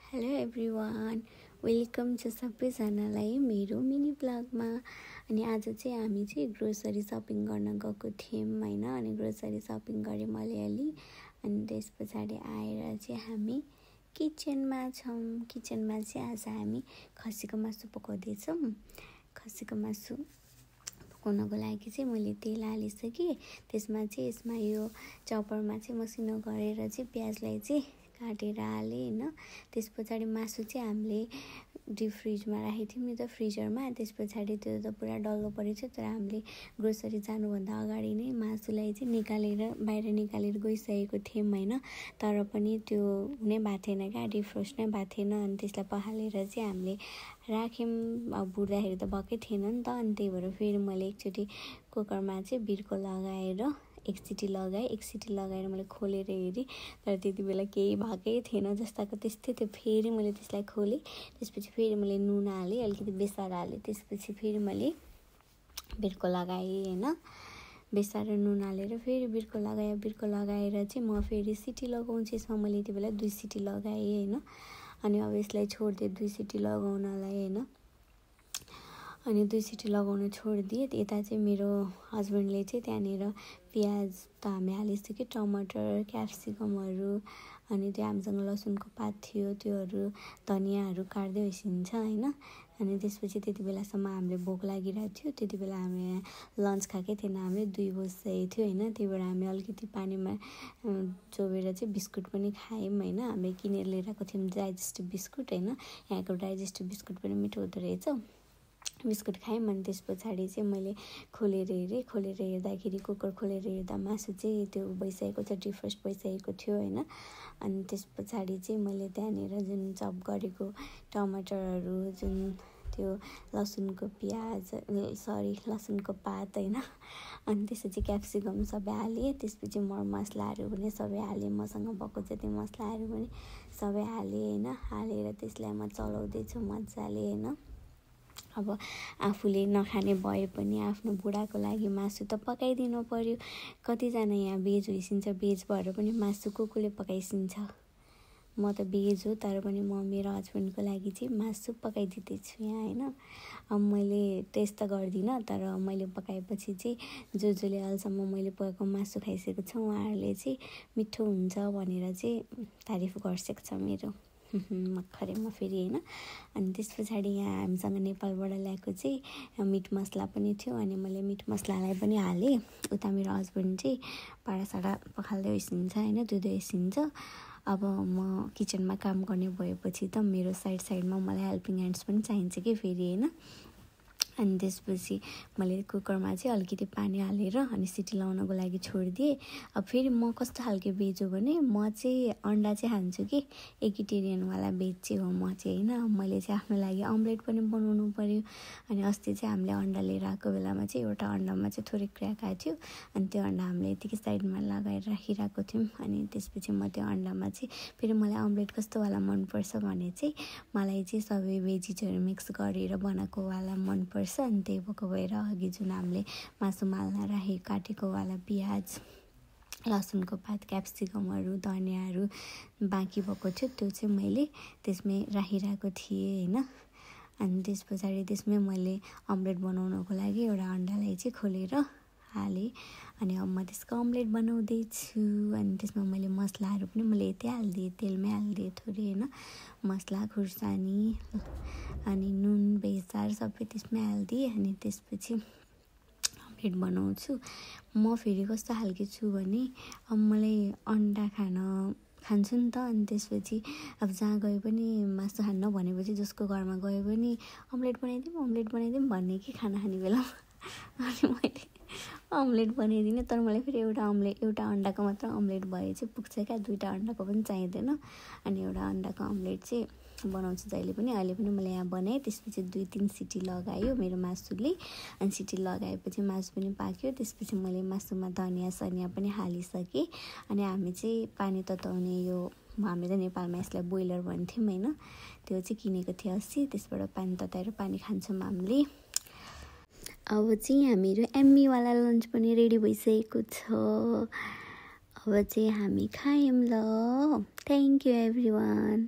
Hello everyone, welcome छ सबैजनालाई मेरो मिनी ब्लगमा। अनि आज चाहिँ हामी चाहिँ ग्रोसरी सपिङ गर्न गएको थियौँ हैन। अनि ग्रोसरी सपिङ गऱ्यौँ अलिअलि। अनि त्यस पछाडि आएर चाहिँ हामी किचनमा छौँ। किचनमा चाहिँ आज हामी खसीको मासु पकाउँदैछौँ। खसीको मासु पकाउनको लागि चाहिँ मैले तेल हालिसकेँ। त्यसमा चाहिँ यसमा यो चपरमा चाहिँ मसिनो गरेर चाहिँ प्याजलाई चाहिँ काटेर हालेँ हैन। त्यस पछाडि मासु चाहिँ हामीले डिप फ्रिजमा राखेको थियौँ नि त, फ्रिजरमा। त्यस पछाडि त्यो त पुरा डल्लो परेको थियो, तर हामीले ग्रोसरी जानुभन्दा अगाडि नै मासुलाई चाहिँ बाहिर निकालेर गइसकेको थियौँ हैन। तर पनि त्यो हुनै भएको थिएन क्या, डिफ्रोस्ट नै भएको थिएन। अनि त्यसलाई पखालेर चाहिँ हामीले राख्यौँ। अब बुढ्दाखेरि त भएकै थिएन नि त। अनि त्यही भएर फेरि मैले एकचोटि कुकरमा चाहिँ बिर्को लगाएर एक सिटी लगाएर मैले खोलेर हेरेँ, तर त्यति बेला केही भएकै थिएन, जस्ताको त्यस्तै थियो। फेरि मैले त्यसलाई खोलेँ। त्यसपछि फेरि मैले नुन हालेँ, अलिकति बेसार हालेँ। त्यसपछि फेरि मैले बिर्को लगाएँ हैन। बेसार र नुन हालेर फेरि बिर्को लगाएर चाहिँ म फेरि सिटी लगाउँछु। यसमा मैले यति बेला 2 सिटी लगाएँ हैन। अनि अब यसलाई छोडिदिएँ 2 सिटी लगाउनलाई हैन। अनि 2 सिटी लगाउन छोडिदिएँ। यता चाहिँ मेरो हस्बेन्डले चाहिँ त्यहाँनिर प्याज त हामी हालिसक्यो, टमाटर, क्याप्सिकमहरू, अनि त्यो हामीसँग लसुनको पात थियो त्योहरू, धनियाँहरू काट्दै होइसिन्छ हैन। अनि त्यसपछि त्यति बेलासम्म हामीले भोक लागिरहेको थियो। त्यति बेला हामी लन्च खाएकै थिएन, हामीले 2 बजिसकेको थियो हैन। त्यही भएर हामी अलिकति पानीमा चोबेर चाहिँ बिस्कुट पनि खायौँ हैन। हामीले किनेर लिएर आएको थियौँ डाइजेस्टिभ बिस्कुट हैन। यहाँको डाइजेस्टिभ बिस्कुट पनि मिठो हुँदो रहेछ। बिस्कुट खायौँ। अनि त्यस पछाडि चाहिँ मैले खोलेर हेर्दाखेरि कुकर खोलेर हेर्दा मासु चाहिँ त्यो भइसकेको थियो, डिफ्रोस्ट भइसकेको थियो हैन। अनि त्यस पछाडि चाहिँ मैले त्यहाँनिर जुन चप गरेको टमाटरहरू, जुन त्यो लसुनको पात हैन, अनि त्यसपछि क्याप्सिकम सबै हालेँ। त्यसपछि मसलाहरू पनि सबै हालेँ, मसँग भएको जति मसलाहरू पनि सबै हालेँ हैन। हालेर त्यसलाई म चलाउँदैछु मजाले हैन। अब आफूले नखाने भए पनि आफ्नो बुढाको लागि मासु त पकाइदिनु पर्यो। कतिजना यहाँ भेज होइसिन्छ, भेज भएर पनि मासु कोले पकाइसिन्छ। म त भेज हो, तर पनि म मेरो हस्बेन्डको लागि चाहिँ मासु पकाइदिँदैछु यहाँ हैन। अब मैले टेस्ट त गर्दिनँ, तर मैले पकाएपछि चाहिँ जसले अहिलेसम्म मैले पकाएको मासु खाइसकेको छ उहाँहरूले चाहिँ मिठो हुन्छ भनेर चाहिँ तारिफ गरिसकेको छ मेरो मखरेमा फेरि हैन। अनि त्यस पछाडि यहाँ हामीसँग नेपालबाट ल्याएको चाहिँ मिट मसला पनि थियो। अनि मैले मिट मसलालाई पनि हालेँ। उता मेरो हस्बेन्ड चाहिँ पाडासाडा पखाल्दै होइसिन्छ हैन, धुँदै होइसिन्छ। अब म किचनमा काम गर्ने भएपछि त मेरो साइडमा मलाई हेल्पिङ ह्यान्ड्स पनि चाहिन्छ कि फेरि हैन। अनि त्यसपछि मैले कुकरमा चाहिँ अलिकति पानी हालेर अनि सिटी लगाउनको लागि छोडिदिएँ। अब फेरि म कस्तो खालको भेज हो भने म चाहिँ अन्डा चाहिँ खान्छु कि, एगिटेरियनवाला भेज चाहिँ हो म चाहिँ हैन। मैले चाहिँ आफ्नो लागि अम्लेट पनि बनाउनु पर्यो। अनि अस्ति चाहिँ हामीले अन्डा लिएर आएको बेलामा चाहिँ एउटा अन्डामा चाहिँ थोरै क्र्याक आएको थियो। अनि त्यो अन्डा हामीले यतिकै साइडमा लगाएर राखिरहेको थियौँ। अनि त्यसपछि म त्यो अन्डामा चाहिँ फेरि मलाई अम्लेट कस्तोवाला मनपर्छ भने चाहिँ मलाई चाहिँ सबै भेजिजहरू मिक्स गरेर बनाएकोवाला मनपर्छ। अनि त्यही भएको भएर अघि जुन हामीले मासु माल्न राखेको काटेकोवाला प्याज, लसुनको पात, क्याप्सिकमहरू, धनियाँहरू बाँकी भएको थियो, त्यो चाहिँ मैले त्यसमै राखिरहेको थिएँ हैन। अनि त्यस पछाडि त्यसमै मैले अम्लेट बनाउनको लागि एउटा अन्डालाई चाहिँ खोलेर हालेँ। अनि अब म त्यसको अम्लेट बनाउँदैछु। अनि त्यसमा मैले मसलाहरू पनि मैले यति हालिदिएँ, तेलमै हालिदिएँ थोरै हैन। मसला, खुर्सानी अनि नुन, बेसार सबै त्यसमै हालिदिएँ। अनि त्यसपछि अम्लेट बनाउँछु। म फेरि कस्तो खालको छु भने अब मलाई अन्डा खान्छु नि त। अनि त्यसपछि अब जहाँ गए पनि मासु खान्न भनेपछि जसको घरमा गए पनि अम्लेट बनाइदिउँ भन्ने कि खाना खाने बेला। अनि मैले अम्लेट बनाइदिने, तर मलाई फेरि एउटा अन्डाको मात्र अम्लेट भए चाहिँ पुग्छ क्या, 2टा अन्डाको पनि चाहिँदैन। अनि एउटा अन्डाको अम्लेट चाहिँ बनाउँछु जहिले पनि। अहिले पनि मैले यहाँ बनाएँ। त्यसपछि 2-3 सिटी लगायो मेरो मासुले। अनि सिटी लगाएपछि मासु पनि पाक्यो। त्यसपछि मैले मासुमा धनियाँ पनि हालिसकेँ। अनि हामी चाहिँ पानी तताउने यो हामी त नेपालमा यसलाई बोइलर भन्थ्यौँ हैन, त्यो चाहिँ किनेको थियो अस्ति। त्यसबाट पानी तताएर पानी खान्छौँ हामीले। अब चाहिँ हामीहरू एम्मीवाला लन्च पनि रेडी भइसकेको छ। अब चाहिँ हामी खायौँ ल। Thank you everyone.